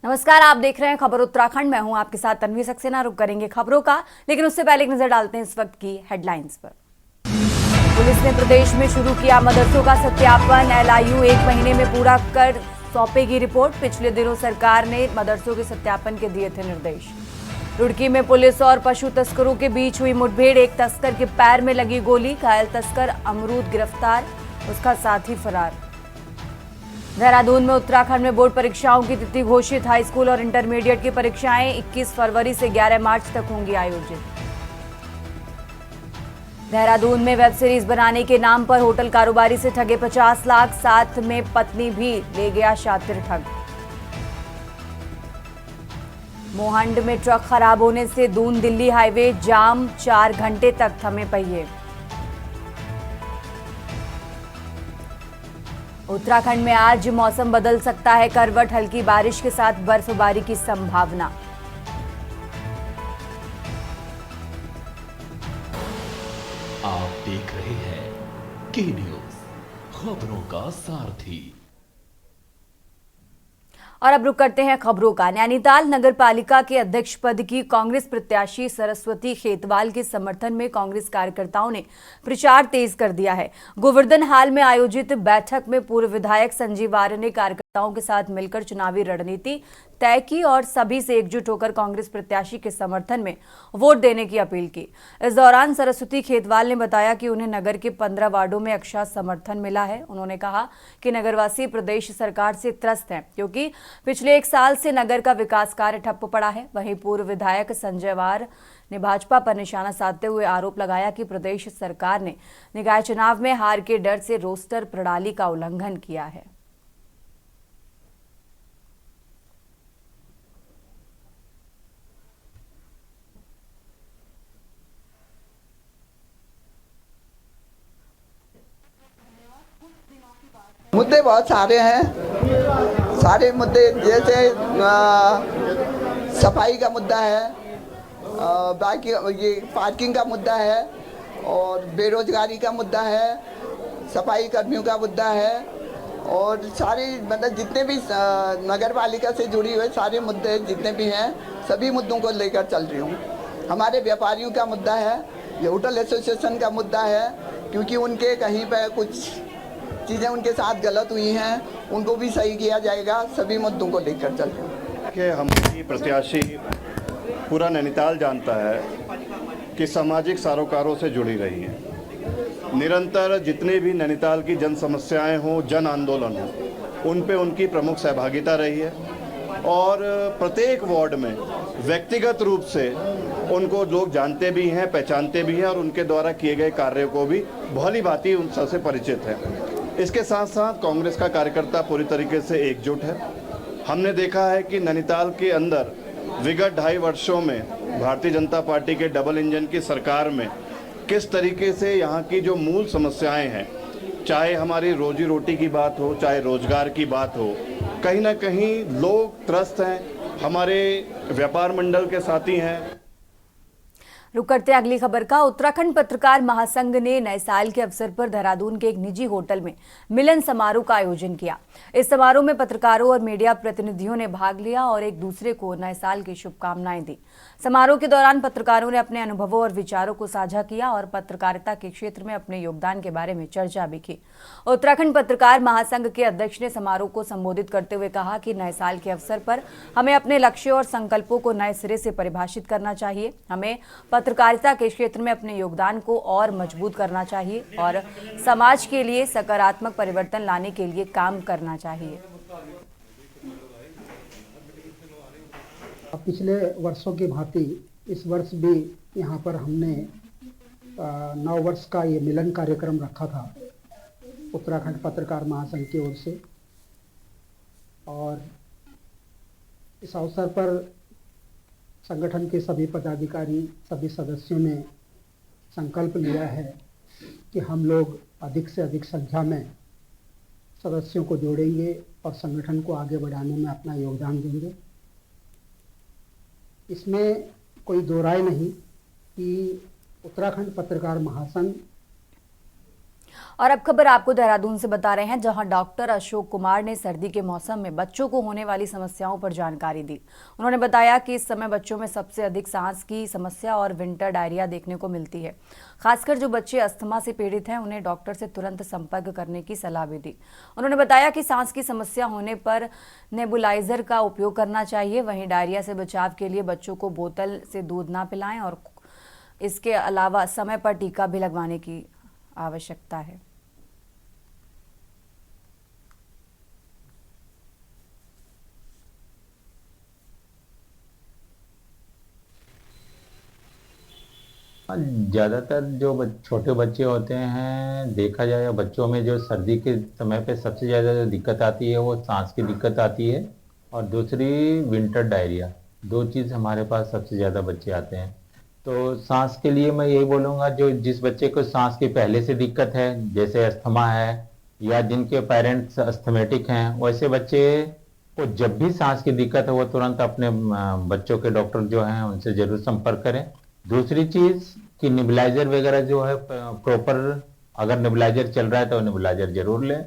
नमस्कार, आप देख रहे हैं खबर उत्तराखंड। मैं हूं आपके साथ तन्वी सक्सेना। रुक करेंगे खबरों का, लेकिन उससे पहले एक नजर डालते हैं इस वक्त की हेडलाइंस पर। पुलिस ने प्रदेश में शुरू किया मदरसों का सत्यापन। एलआईयू 1 महीने में पूरा कर सौंपेगी रिपोर्ट। पिछले दिनों सरकार ने मदरसों के सत्यापन के दिए थे निर्देश। रुड़की में पुलिस और पशु तस्करों के बीच हुई मुठभेड़। एक तस्कर के पैर में लगी गोली, घायल तस्कर अमरूद गिरफ्तार, उसका साथी फरार। देहरादून में उत्तराखंड में बोर्ड परीक्षाओं की तिथि घोषित। हाई स्कूल और इंटरमीडिएट की परीक्षाएं 21 फरवरी से 11 मार्च तक होंगी आयोजित। देहरादून में वेब सीरीज बनाने के नाम पर होटल कारोबारी से ठगे 50 लाख, साथ में पत्नी भी ले गया शातिर ठग। मोहंड में ट्रक खराब होने से दून दिल्ली हाईवे जाम, 4 घंटे तक थमे पहिए। उत्तराखंड में आज मौसम बदल सकता है करवट, हल्की बारिश के साथ बर्फबारी की संभावना। आप देख रहे हैं के न्यूज, खबरों का सारथी। और अब रुक करते हैं खबरों का। नैनीताल नगर पालिका के अध्यक्ष पद की कांग्रेस प्रत्याशी सरस्वती खेतवाल के समर्थन में कांग्रेस कार्यकर्ताओं ने प्रचार तेज कर दिया है। गोवर्धन हाल में आयोजित बैठक में पूर्व विधायक संजीव आर्य ने कार्यकर्ताओं के साथ मिलकर चुनावी रणनीति तय की और सभी से एकजुट होकर कांग्रेस प्रत्याशी के समर्थन में वोट देने की अपील की। इस दौरान सरस्वती खेतवाल ने बताया कि उन्हें नगर के 15 वार्डों में अच्छा समर्थन मिला है। उन्होंने कहा कि नगरवासी प्रदेश सरकार से त्रस्त हैं, क्योंकि पिछले 1 साल से नगर का विकास कार्य ठप्प पड़ा है। वहीं पूर्व विधायक संजय वार ने भाजपा पर निशाना साधते हुए आरोप लगाया कि प्रदेश सरकार ने निकाय चुनाव में हार के डर से रोस्टर प्रणाली का उल्लंघन किया है। मुद्दे बहुत सारे हैं। सारे मुद्दे जैसे सफाई का मुद्दा है, बाकी ये पार्किंग का मुद्दा है और बेरोजगारी का मुद्दा है, सफाई कर्मियों का मुद्दा है और सारे मतलब जितने भी नगर पालिका से जुड़ी हुए सारे मुद्दे जितने भी हैं सभी मुद्दों को लेकर चल रही हूँ। हमारे व्यापारियों का मुद्दा है, ये होटल एसोसिएशन का मुद्दा है, क्योंकि उनके कहीं पर कुछ चीज़ें उनके साथ गलत हुई हैं, उनको भी सही किया जाएगा। सभी मुद्दों को लेकर चल रहे हैं कि हमारी प्रत्याशी पूरा नैनीताल जानता है कि सामाजिक सरोकारों से जुड़ी रही है। निरंतर जितने भी नैनीताल की जन समस्याएं हो, जन आंदोलन हो, उन पे उनकी प्रमुख सहभागिता रही है और प्रत्येक वार्ड में व्यक्तिगत रूप से उनको लोग जानते भी हैं, पहचानते भी हैं और उनके द्वारा किए गए कार्यों को भी भली भांति उन सबसे परिचित है। इसके साथ साथ कांग्रेस का कार्यकर्ता पूरी तरीके से एकजुट है। हमने देखा है कि नैनीताल के अंदर विगत 2.5 वर्षों में भारतीय जनता पार्टी के डबल इंजन की सरकार में किस तरीके से यहाँ की जो मूल समस्याएं हैं, चाहे हमारी रोजी रोटी की बात हो, चाहे रोजगार की बात हो, कहीं ना कहीं लोग त्रस्त हैं। हमारे व्यापार मंडल के साथी हैं। रुक करते हैं अगली खबर का। उत्तराखंड पत्रकार महासंघ ने नए साल के अवसर पर देहरादून के एक निजी होटल में मिलन समारोह का आयोजन किया। इस समारोह में पत्रकारों और मीडिया प्रतिनिधियों ने भाग लिया और एक दूसरे को नए साल की शुभकामनाएं दी। समारोह के दौरान पत्रकारों ने अपने अनुभवों और विचारों को साझा किया और पत्रकारिता के क्षेत्र में अपने योगदान के बारे में चर्चा भी की। उत्तराखंड पत्रकार महासंघ के अध्यक्ष ने समारोह को संबोधित करते हुए कहा कि नए साल के अवसर पर हमें अपने लक्ष्यों और संकल्पों को नए सिरे से परिभाषित करना चाहिए। हमें पत्रकारिता के क्षेत्र में अपने योगदान को और मजबूत करना चाहिए और समाज के लिए सकारात्मक परिवर्तन लाने के लिए काम करना चाहिए। पिछले वर्षों की भांति इस वर्ष भी यहाँ पर हमने नव वर्ष का ये मिलन कार्यक्रम रखा था उत्तराखंड पत्रकार महासंघ की ओर से। और इस अवसर पर संगठन के सभी पदाधिकारी, सभी सदस्यों ने संकल्प लिया है कि हम लोग अधिक से अधिक संख्या में सदस्यों को जोड़ेंगे और संगठन को आगे बढ़ाने में अपना योगदान देंगे। इसमें कोई दो राय नहीं कि उत्तराखंड पत्रकार महासंघ और अब खबर आपको देहरादून से बता रहे हैं, जहां डॉक्टर अशोक कुमार ने सर्दी के मौसम में बच्चों को होने वाली समस्याओं पर जानकारी दी। उन्होंने बताया कि इस समय बच्चों में सबसे अधिक सांस की समस्या और विंटर डायरिया देखने को मिलती है। खासकर जो बच्चे अस्थमा से पीड़ित हैं, उन्हें डॉक्टर से तुरंत संपर्क करने की सलाह भी दी। उन्होंने बताया कि सांस की समस्या होने पर नेबुलाइजर का उपयोग करना चाहिए। वहीं डायरिया से बचाव के लिए बच्चों को बोतल से दूध ना पिलाएं और इसके अलावा समय पर टीका भी लगवाने की आवश्यकता है। ज़्यादातर जो छोटे बच्चे होते हैं, देखा जाए बच्चों में जो सर्दी के समय पे सबसे ज़्यादा जो दिक्कत आती है वो सांस की दिक्कत आती है, और दूसरी विंटर डायरिया। दो चीज़ हमारे पास सबसे ज़्यादा बच्चे आते हैं। तो सांस के लिए मैं यही बोलूँगा, जो जिस बच्चे को सांस की पहले से दिक्कत है, जैसे अस्थमा है या जिनके पेरेंट्स अस्थमेटिक हैं, वैसे बच्चे को जब भी सांस की दिक्कत है वो तुरंत अपने बच्चों के डॉक्टर जो हैं उनसे ज़रूर संपर्क करें। दूसरी चीज़ कि नेबुलाइजर वगैरह जो है प्रॉपर, अगर नेबुलाइजर चल रहा है तो नेबुलाइजर जरूर लें।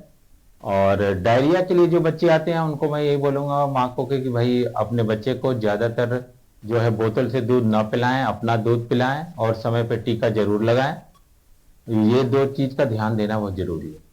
और डायरिया के लिए जो बच्चे आते हैं उनको मैं यही बोलूँगा माँ को कि भाई अपने बच्चे को ज़्यादातर जो है बोतल से दूध ना पिलाएं, अपना दूध पिलाएं और समय पर टीका जरूर लगाएं। ये दो चीज़ का ध्यान देना बहुत जरूरी है।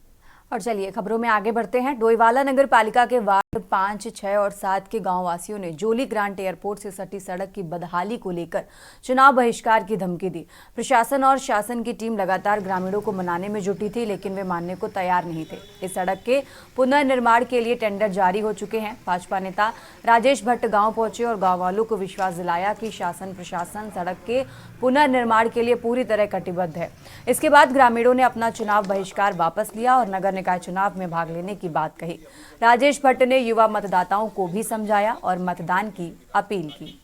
और चलिए खबरों में आगे बढ़ते हैं। डोईवाला नगर पालिका के वार्ड 5, 6 और 7 के गांव वासियों ने जोली ग्रांट एयरपोर्ट से सटी सड़क की बदहाली को लेकर चुनाव बहिष्कार की धमकी दी। प्रशासन और शासन की टीम लगातार ग्रामीणों को मनाने में जुटी थी, लेकिन वे मानने को तैयार नहीं थे। इस सड़क के पुनर्निर्माण के लिए टेंडर जारी हो चुके हैं। भाजपा नेता राजेश भट्ट गाँव पहुंचे और गाँव वालों को विश्वास दिलाया कि शासन प्रशासन सड़क के पुनर्निर्माण के लिए पूरी तरह कटिबद्ध है। इसके बाद ग्रामीणों ने अपना चुनाव बहिष्कार वापस लिया और नगर निकाय चुनाव में भाग लेने की बात कही। राजेश भट्ट ने युवा मतदाताओं को भी समझाया और मतदान की अपील की।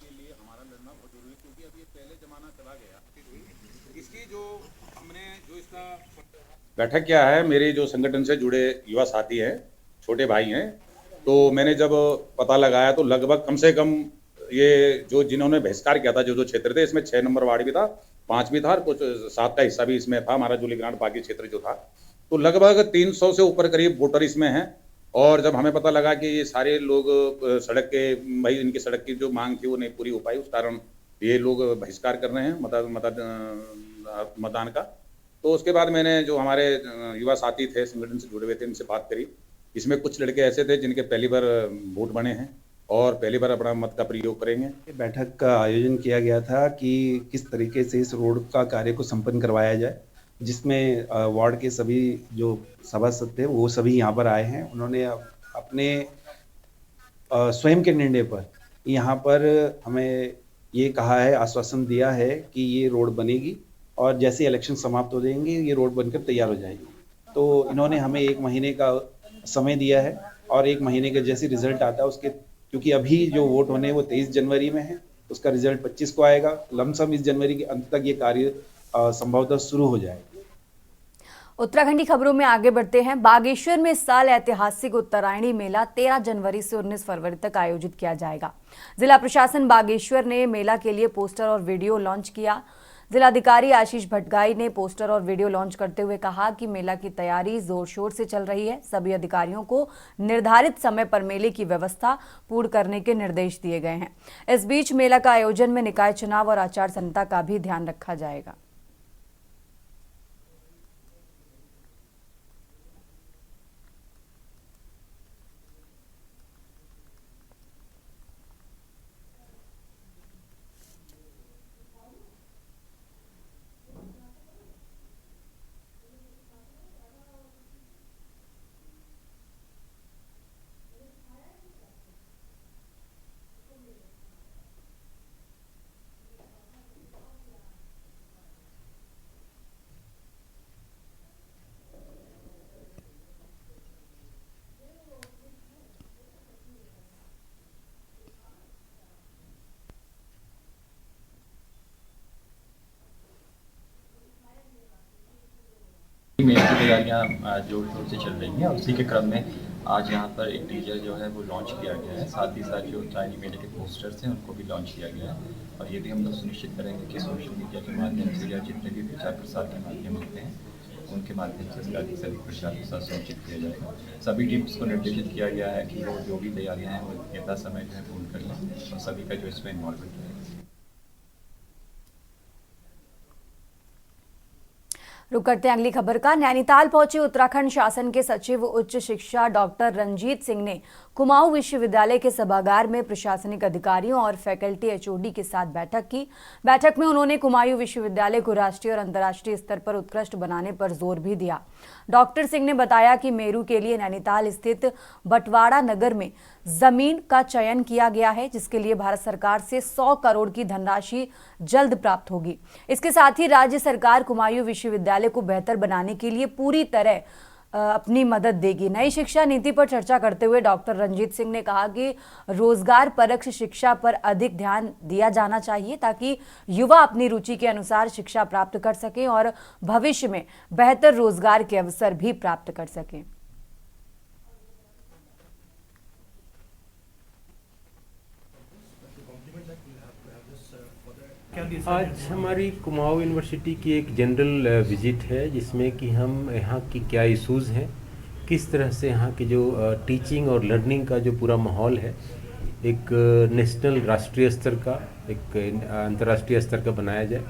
बैठक क्या है, मेरे जो संगठन से जुड़े युवा साथी हैं, छोटे भाई हैं, तो मैंने जब पता लगाया तो लगभग कम से कम ये जो जिन्होंने बहिष्कार किया था, जो क्षेत्र थे, इसमें 6 नंबर वार्ड भी था, 5 भी था और कुछ 7 का हिस्सा भी इसमें था, हमारा जोली ग्रांट बाकी क्षेत्र जो था। तो लगभग 300 से ऊपर करीब वोटर इसमें हैं। और जब हमें पता लगा कि ये सारे लोग सड़क के भाई इनकी सड़क की जो मांग थी वो नहीं पूरी हो पाई, उस कारण ये लोग बहिष्कार कर रहे हैं मतदान का। तो उसके बाद मैंने जो हमारे युवा साथी थे, संगठन से जुड़े हुए थे, इनसे बात करी। इसमें कुछ लड़के ऐसे थे जिनके पहली बार वोट बने हैं और पहली बार अपना मत का प्रयोग करेंगे। बैठक का आयोजन किया गया था कि किस तरीके से इस रोड का कार्य को संपन्न करवाया जाए, जिसमें वार्ड के सभी जो सभासद थे वो सभी यहाँ पर आए हैं। उन्होंने अपने स्वयं के निर्णय पर यहाँ पर हमें ये कहा है, आश्वासन दिया है कि ये रोड बनेगी और जैसे इलेक्शन समाप्त हो जाएंगे ये रोड बनकर तैयार हो जाएगी। तो इन्होंने हमें 1 महीने का समय दिया है और 1 महीने के जैसे रिजल्ट आता है उसके, क्योंकि अभी जो वोट होने वो 23 जनवरी में है, उसका रिजल्ट 25 को आएगा। लमसम इस जनवरी के अंत तक ये कार्य संभवतः शुरू हो जाएगा। उत्तराखंडी खबरों में आगे बढ़ते हैं। बागेश्वर में इस साल ऐतिहासिक उत्तरायणी मेला 13 जनवरी से 19 फरवरी तक आयोजित किया जाएगा। जिला प्रशासन बागेश्वर ने मेला के लिए पोस्टर और वीडियो लॉन्च किया। जिलाधिकारी आशीष भट्टगाई ने पोस्टर और वीडियो लॉन्च करते हुए कहा कि मेला की तैयारी जोर शोर से चल रही है। सभी अधिकारियों को निर्धारित समय पर मेले की व्यवस्था पूर्ण करने के निर्देश दिए गए हैं। इस बीच मेला का आयोजन में निकाय चुनाव और आचार संहिता का भी ध्यान रखा जाएगा। मेले की तैयारियाँ जोर शोर से चल रही हैं और उसी के क्रम में आज यहाँ पर एक टीजर जो है वो लॉन्च किया गया है। साथ ही साथ जो उत्तरायणी मेले के पोस्टर्स हैं उनको भी लॉन्च किया गया है और ये भी हम लोग सुनिश्चित करेंगे कि सोशल मीडिया के माध्यम से या जितने भी प्रचार प्रसार के माध्यम होते हैं उनके माध्यम से इसका अधिक से अधिक प्रचार प्रसार सुनिश्चित किया जाएगा। सभी टीम्स को निर्देशित किया गया है कि वो जो भी तैयारियां हैं वो यथा समय जो है पूर्ण कर लें और सभी का जो इसमें इन्वॉल्वमेंट रहेगा। रुक करते हैं अगली खबर का। नैनीताल पहुंचे उत्तराखंड शासन के सचिव उच्च शिक्षा डॉक्टर रंजीत सिंह ने कुमाऊं विश्वविद्यालय के सभागार में प्रशासनिक अधिकारियों और फैकल्टी एचओडी के साथ बैठक की। बैठक में उन्होंने कुमाऊं विश्वविद्यालय को राष्ट्रीय और अंतर्राष्ट्रीय स्तर पर उत्कृष्ट बनाने पर जोर भी दिया। डॉक्टर सिंह ने बताया कि मेरू के लिए नैनीताल स्थित बटवाड़ा नगर में जमीन का चयन किया गया है, जिसके लिए भारत सरकार से 100 करोड़ की धनराशि जल्द प्राप्त होगी। इसके साथ ही राज्य सरकार कुमाऊं विश्वविद्यालय को बेहतर बनाने के लिए पूरी तरह अपनी मदद देगी। नई शिक्षा नीति पर चर्चा करते हुए डॉक्टर रंजीत सिंह ने कहा कि रोजगार परक शिक्षा पर अधिक ध्यान दिया जाना चाहिए ताकि युवा अपनी रुचि के अनुसार शिक्षा प्राप्त कर सकें और भविष्य में बेहतर रोजगार के अवसर भी प्राप्त कर सकें। आज हमारी कुमाऊं यूनिवर्सिटी की एक जनरल विजिट है, जिसमें कि हम यहाँ की क्या इशूज़ हैं, किस तरह से यहाँ की जो टीचिंग और लर्निंग का जो पूरा माहौल है एक नेशनल राष्ट्रीय स्तर का, एक अंतर्राष्ट्रीय स्तर का बनाया जाए।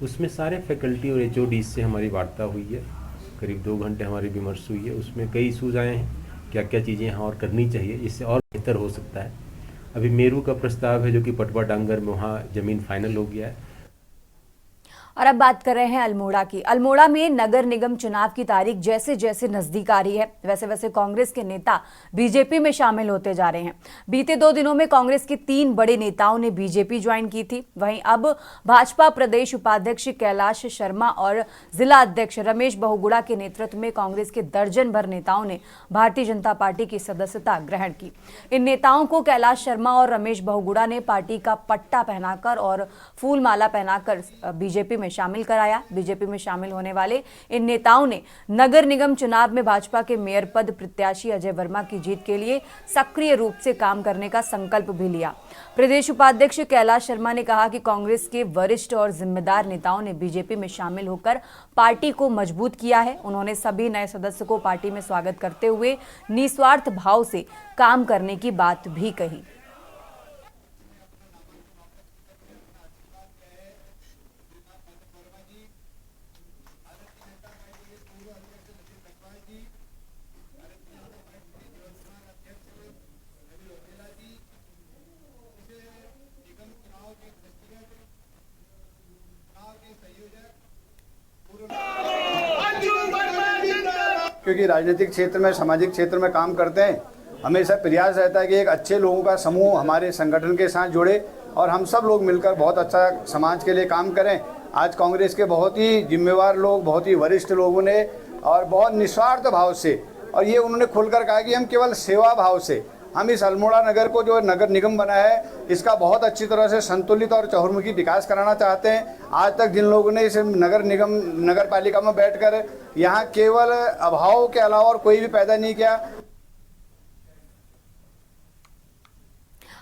उसमें सारे फैकल्टी और एचओडी से हमारी वार्ता हुई है, करीब 2 घंटे हमारी विमर्श हुई है। उसमें कई इशूज़ आए हैं, क्या क्या चीज़ें यहाँ और करनी चाहिए, इससे और बेहतर हो सकता है। अभी मेरू का प्रस्ताव है जो कि पटवा डांगर में वहाँ ज़मीन फाइनल हो गया है। और अब बात कर रहे हैं अल्मोड़ा की। अल्मोड़ा में नगर निगम चुनाव की तारीख जैसे जैसे नजदीक आ रही है, वैसे वैसे कांग्रेस के नेता बीजेपी में शामिल होते जा रहे हैं। बीते 2 दिनों में कांग्रेस के 3 बड़े नेताओं ने बीजेपी ज्वाइन की थी। वहीं अब भाजपा प्रदेश उपाध्यक्ष कैलाश शर्मा और जिला अध्यक्ष रमेश बहुगुणा के नेतृत्व में कांग्रेस के दर्जन भर नेताओं ने भारतीय जनता पार्टी की सदस्यता ग्रहण की। इन नेताओं को कैलाश शर्मा और रमेश बहुगुणा ने पार्टी का पट्टा पहनाकर और फूल माला पहनाकर बीजेपी में शामिल कराया। बीजेपी में शामिल होने वाले इन नेताओं ने नगर निगम चुनाव में भाजपा के मेयर पद प्रत्याशी अजय वर्मा की जीत के लिए सक्रिय रूप से काम करने का संकल्प भी लिया। प्रदेश उपाध्यक्ष कैलाश शर्मा ने कहा कि कांग्रेस के वरिष्ठ और जिम्मेदार नेताओं ने बीजेपी में शामिल होकर पार्टी को मजबूत किया है। उन्होंने सभी नए सदस्य को पार्टी में स्वागत करते हुए निस्वार्थ भाव से काम करने की बात भी कही। क्योंकि राजनीतिक क्षेत्र में, सामाजिक क्षेत्र में काम करते हैं, हमेशा प्रयास रहता है कि एक अच्छे लोगों का समूह हमारे संगठन के साथ जुड़े और हम सब लोग मिलकर बहुत अच्छा समाज के लिए काम करें। आज कांग्रेस के बहुत ही जिम्मेवार लोग, बहुत ही वरिष्ठ लोगों ने और बहुत निस्वार्थ भाव से, और ये उन्होंने खुलकर कहा कि हम केवल सेवा भाव से हम इस अल्मोड़ा नगर को जो नगर निगम बना है इसका बहुत अच्छी तरह से संतुलित और चहुर्मुखी विकास कराना चाहते हैं। आज तक जिन लोगों ने इस नगर निगम, नगर पालिका में बैठकर यहाँ केवल अभाव के अलावा और कोई भी पैदा नहीं किया।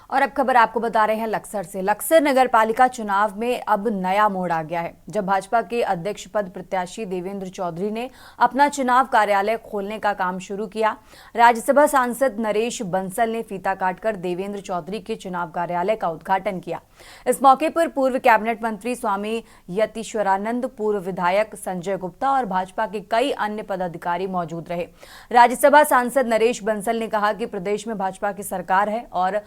और अब खबर आपको बता रहे हैं लक्सर से। लक्सर नगर पालिका चुनाव में अब नया मोड़ आ गया है, जब भाजपा के अध्यक्ष पद प्रत्याशी देवेंद्र चौधरी ने अपना चुनाव कार्यालय खोलने का काम शुरू किया। राज्यसभा सांसद नरेश बंसल ने फीता काटकर देवेंद्र चौधरी के चुनाव कार्यालय का उद्घाटन किया। इस मौके पर पूर्व कैबिनेट मंत्री स्वामी यतीश्वरानंद, पूर्व विधायक संजय गुप्ता और भाजपा के कई अन्य पदाधिकारी मौजूद रहे। राज्यसभा सांसद नरेश बंसल ने कहा कि प्रदेश में भाजपा की सरकार है और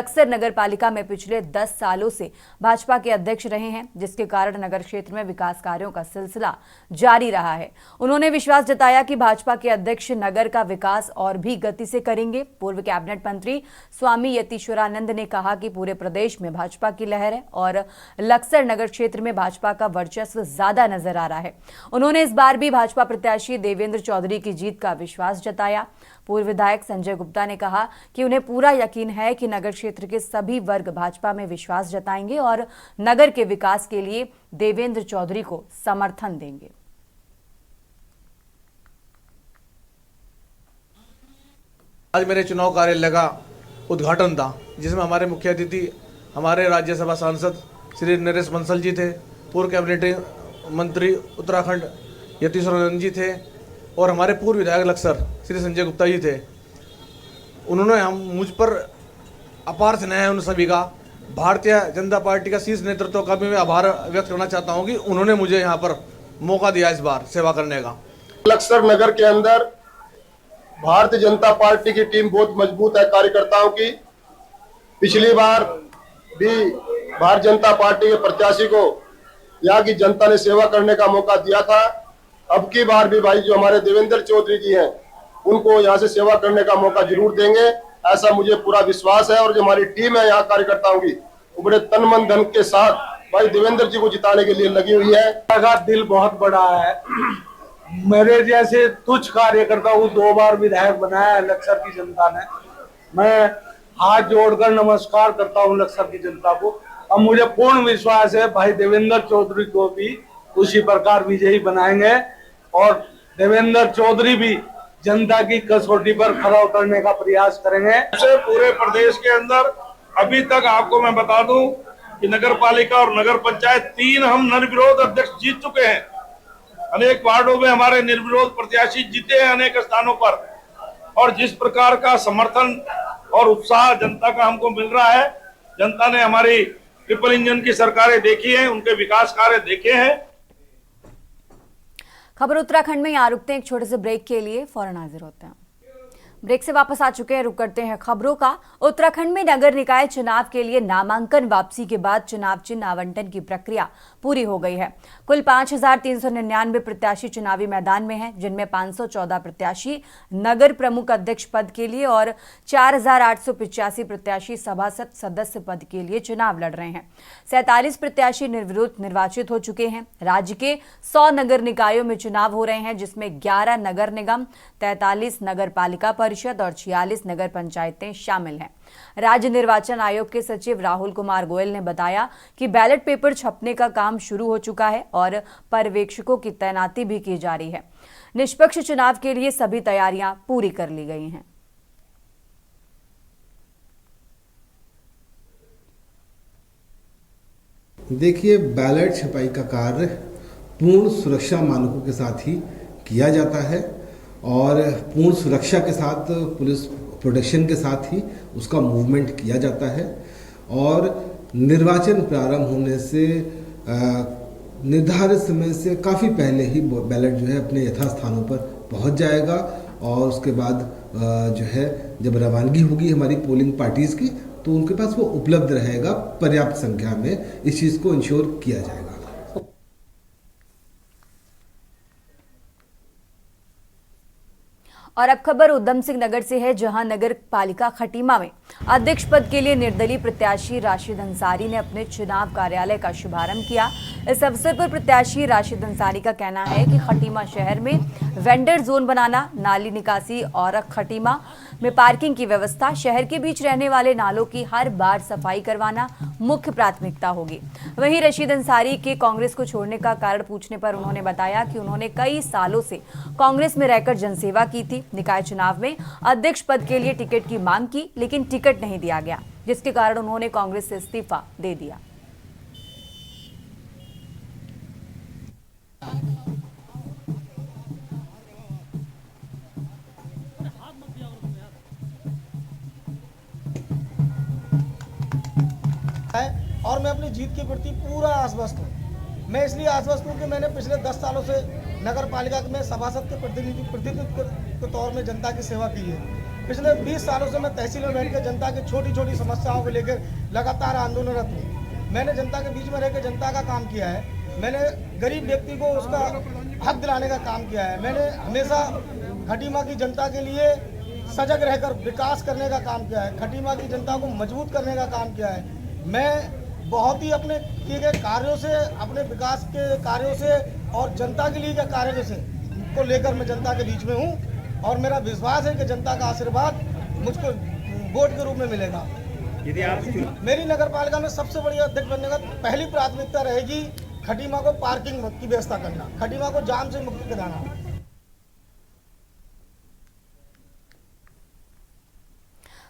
लक्सर नगर पालिका में पिछले 10 सालों से भाजपा के अध्यक्ष रहे हैं, जिसके कारण नगर क्षेत्र में विकास कार्यों का सिलसिला जारी रहा है। उन्होंने विश्वास जताया कि भाजपा के अध्यक्ष नगर का विकास और भी गति से करेंगे। पूर्व कैबिनेट मंत्री स्वामी यतीश्वरानंद ने कहा कि पूरे प्रदेश में भाजपा की लहर है और लक्सर नगर क्षेत्र में भाजपा का वर्चस्व ज्यादा नजर आ रहा है। उन्होंने इस बार भी भाजपा प्रत्याशी देवेंद्र चौधरी की जीत का विश्वास जताया। पूर्व विधायक संजय गुप्ता ने कहा कि उन्हें पूरा यकीन है कि नगर क्षेत्र के सभी वर्ग भाजपा में विश्वास जताएंगे और नगर के विकास के लिए देवेंद्र चौधरी को समर्थन देंगे। आज मेरे चुनाव कार्यालय का उद्घाटन था, जिसमें हमारे मुख्य अतिथि हमारे राज्यसभा सांसद श्री नरेश बंसल जी थे, पूर्व कैबिनेट मंत्री उत्तराखंड यतीश्वर रंजन जी थे और हमारे पूर्व विधायक लक्सर श्री संजय गुप्ता जी थे। उन्होंने मुझ पर अपार स्नेह है उन सभी का। भारतीय जनता पार्टी का शीर्ष नेतृत्व का भी मैं आभार व्यक्त करना चाहता हूं कि उन्होंने मुझे यहाँ पर मौका दिया इस बार सेवा करने का। लक्सर नगर के अंदर भारतीय जनता पार्टी की टीम बहुत मजबूत है कार्यकर्ताओं की। पिछली बार भी भारतीय जनता पार्टी के प्रत्याशी को यहाँ की जनता ने सेवा करने का मौका दिया था। अब की बार भी भाई जो हमारे देवेंद्र चौधरी जी हैं उनको यहाँ से सेवा करने का मौका जरूर देंगे, ऐसा मुझे पूरा विश्वास है। और जो हमारी टीम है यहाँ कार्यकर्ताओं की, वो बड़े तन मन धन के साथ भाई देवेंद्र जी को जिताने के लिए लगी हुई है। दिल बहुत बड़ा है। मेरे जैसे तुच्छ कार्यकर्ता को 2 बार विधायक बनाया है लक्सर की जनता ने। मैं हाथ जोड़कर नमस्कार करता हूँ लक्सर की जनता को। अब मुझे पूर्ण विश्वास है भाई देवेंद्र चौधरी को भी उसी प्रकार विजयी बनाएंगे और देवेंद्र चौधरी भी जनता की कसौटी पर खरा उतरने का प्रयास करेंगे। पूरे प्रदेश के अंदर अभी तक आपको मैं बता दूं कि नगर पालिका और नगर पंचायत 3 हम निर्विरोध अध्यक्ष जीत चुके हैं। अनेक वार्डों में हमारे निर्विरोध प्रत्याशी जीते हैं अनेक स्थानों पर। और जिस प्रकार का समर्थन और उत्साह जनता का हमको मिल रहा है, जनता ने हमारी ट्रिपल इंजन की सरकारें देखी हैं, उनके विकास कार्य देखे हैं। खबर उत्तराखंड में यहाँ रुकते हैं एक छोटे से ब्रेक के लिए, फौरन हाजिर होते हैं। ब्रेक से वापस आ चुके हैं, रुक करते हैं खबरों का। उत्तराखंड में नगर निकाय चुनाव के लिए नामांकन वापसी के बाद चुनाव चिन्ह आवंटन की प्रक्रिया पूरी हो गई है। कुल 5399 प्रत्याशी चुनावी मैदान में हैं, जिनमें 514 प्रत्याशी नगर प्रमुख अध्यक्ष पद के लिए और 4885 प्रत्याशी सभासद सदस्य पद के लिए चुनाव लड़ रहे हैं। 47 प्रत्याशी निर्विरोध निर्वाचित हो चुके हैं। राज्य के 100 नगर निकायों में चुनाव हो रहे हैं, जिसमें 11 नगर निगम, 43 नगर पालिका परिषद और 46 नगर पंचायतें शामिल हैं। राज्य निर्वाचन आयोग के सचिव राहुल कुमार गोयल ने बताया कि बैलेट पेपर छपने का काम शुरू हो चुका है और पर्यवेक्षकों की तैनाती भी की जा रही है। निष्पक्ष चुनाव के लिए सभी तैयारियां पूरी कर ली गई हैं। देखिए, बैलेट छपाई का कार्य पूर्ण सुरक्षा मानकों के साथ ही किया जाता है और पूर्ण सुरक्षा के साथ पुलिस प्रोटेक्शन के साथ ही उसका मूवमेंट किया जाता है। और निर्वाचन प्रारंभ होने से निर्धारित समय से काफ़ी पहले ही बैलेट जो है अपने यथास्थानों पर पहुंच जाएगा और उसके बाद जो है जब रवानगी होगी हमारी पोलिंग पार्टीज़ की तो उनके पास वो उपलब्ध रहेगा। पर्याप्त संख्या में इस चीज़ को इंश्योर किया जाएगा। और अब खबर उधम सिंह नगर से है, जहां नगर पालिका खटीमा में अध्यक्ष पद के लिए निर्दलीय प्रत्याशी राशिद अंसारी ने अपने चुनाव कार्यालय का शुभारंभ किया। इस अवसर पर प्रत्याशी राशिद अंसारी का कहना है कि खटीमा शहर में वेंडर जोन बनाना, नाली निकासी और खटीमा में पार्किंग की व्यवस्था, शहर के बीच रहने वाले नालों की हर बार सफाई करवाना मुख्य प्राथमिकता होगी। वहीं राशिद अंसारी के कांग्रेस को छोड़ने का कारण पूछने पर उन्होंने बताया कि उन्होंने कई सालों से कांग्रेस में रहकर जनसेवा की थी। निकाय चुनाव में अध्यक्ष पद के लिए टिकट की मांग की, लेकिन टिकट नहीं दिया गया, जिसके कारण उन्होंने कांग्रेस से इस्तीफा दे दिया। और मैं अपनी जीत के प्रति पूरा आश्वस्त हूँ। मैं इसलिए आश्वस्त हूँ कि मैंने पिछले 10 सालों से नगर पालिका में सभासद के प्रतिनिधित्व के तौर में जनता की सेवा की है। पिछले 20 सालों से मैं तहसील में बैठ कर जनता की छोटी छोटी समस्याओं को लेकर लगातार आंदोलनरत हूँ। मैंने जनता के बीच में रहकर जनता का काम किया है। मैंने गरीब व्यक्ति को उसका हक दिलाने का काम किया है। मैंने हमेशा खटीमा की जनता के लिए सजग रहकर विकास करने का काम किया है। खटीमा की जनता को मजबूत करने का काम किया है। मैं बहुत ही अपने किए गए कार्यों से, अपने विकास के कार्यों से और जनता के लिए के कार्यों से को लेकर मैं जनता के बीच में हूं और मेरा विश्वास है कि जनता का आशीर्वाद मुझको वोट के रूप में मिलेगा। यदि आप मेरी नगर पालिका में सबसे बड़ी अध्यक्ष बनने का पहली प्राथमिकता रहेगी खटीमा को पार्किंग की व्यवस्था करना, खटीमा को जाम से मुक्त कराना।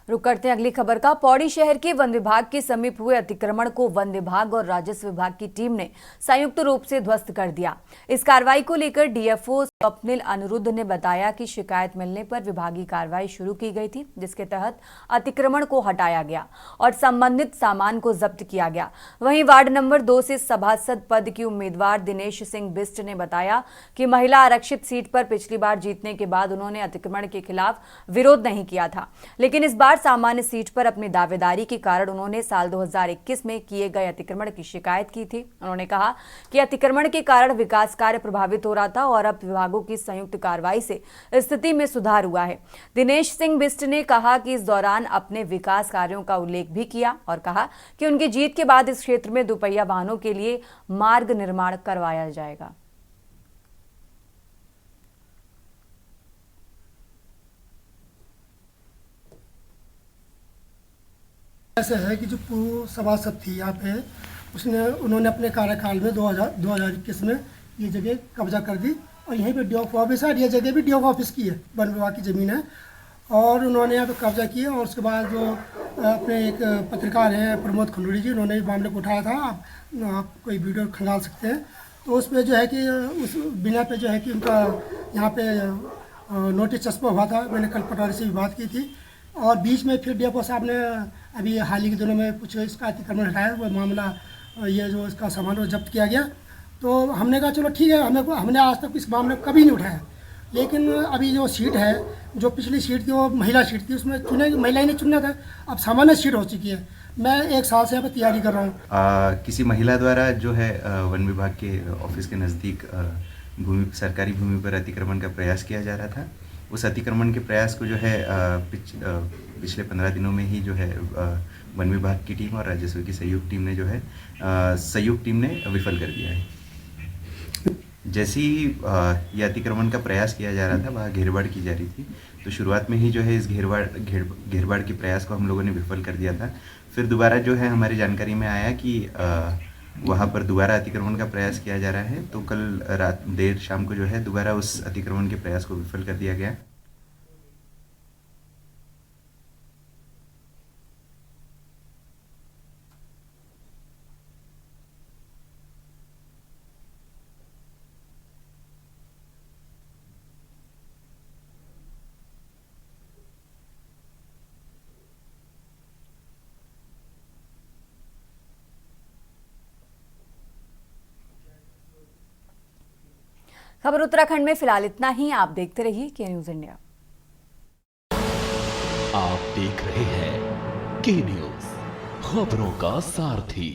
रुक करते हैं अगली खबर का। पौड़ी शहर के वन विभाग के समीप हुए अतिक्रमण को वन विभाग और राजस्व विभाग की टीम ने संयुक्त रूप से ध्वस्त कर दिया। इस कार्रवाई को लेकर डीएफओ स्वप्निल अनिरुद्ध ने बताया कि शिकायत मिलने पर विभागीय कार्रवाई शुरू की गई थी, जिसके तहत अतिक्रमण को हटाया गया और संबंधित सामान को जब्त किया गया। वहीं वार्ड नंबर 2 से सभासद पद की उम्मीदवार दिनेश सिंह बिष्ट ने बताया कि महिला आरक्षित सीट पर पिछली बार जीतने के बाद उन्होंने अतिक्रमण के खिलाफ विरोध नहीं किया था, लेकिन इस बार सामान्य सीट पर अपनी दावेदारी के कारण उन्होंने साल 2021 में किए गए अतिक्रमण की शिकायत की थी। उन्होंने कहा कि अतिक्रमण के कारण विकास कार्य प्रभावित हो रहा था और अब विभागों की संयुक्त कार्रवाई से स्थिति में सुधार हुआ है। दिनेश सिंह बिष्ट ने कहा कि इस दौरान अपने विकास कार्यों का उल्लेख भी किया और कहा कि उनकी जीत के बाद इस क्षेत्र में दोपहिया वाहनों के लिए मार्ग निर्माण करवाया जाएगा। ऐसा है कि जो पूर्व सभासद थी यहाँ पे उन्होंने अपने कार्यकाल में 2021 में ये जगह कब्जा कर दी और यहीं पे डीएफ ऑफिस है। ये जगह भी डीएफ ऑफिस की है, वन विभाग की ज़मीन है और उन्होंने यहाँ पे कब्जा किया। और उसके बाद जो अपने एक पत्रकार हैं प्रमोद खंडूरी जी, उन्होंने मामले को उठाया था। आप कोई वीडियो खंगाल सकते हैं। तो उस पर जो है कि उस बिना पे जो है कि उनका यहाँ पे नोटिस चस्पा हुआ था। मैंने कल पटवारी से भी बात की थी और बीच में फिर डीएफओ साहब ने अभी हाल ही के दिनों में कुछ इसका अतिक्रमण हटाया, वो मामला ये जो इसका सामान वो जब्त किया गया। तो हमने कहा चलो ठीक है, हमने आज तक इस मामले को कभी नहीं उठाया, लेकिन अभी जो सीट है, जो पिछली सीट थी वो महिला सीट थी, उसमें महिला ही ने चुनना था। अब सामान्य सीट हो चुकी है। मैं 1 साल से यहाँ पर तैयारी कर रहा हूँ। किसी महिला द्वारा जो है वन विभाग के ऑफिस के नज़दीक सरकारी भूमि पर अतिक्रमण का प्रयास किया जा रहा था। उस अतिक्रमण के प्रयास को जो है पिछले 15 दिनों में ही जो है वन विभाग की टीम और राजस्व की संयुक्त टीम ने विफल कर दिया है। जैसे ही ये अतिक्रमण का प्रयास किया जा रहा था, वहाँ घेरबाड़ की जा रही थी, तो शुरुआत में ही जो है इस घेरबाड़ के प्रयास को हम लोगों ने विफल कर दिया था। फिर दोबारा जो है हमारी जानकारी में आया कि वहाँ पर दोबारा अतिक्रमण का प्रयास किया जा रहा है। तो कल देर शाम को जो है दोबारा उस अतिक्रमण के प्रयास को विफल कर दिया गया। खबर उत्तराखंड में फिलहाल इतना ही। आप देखते रहिए के न्यूज इंडिया। आप देख रहे हैं के न्यूज, खबरों का सारथी।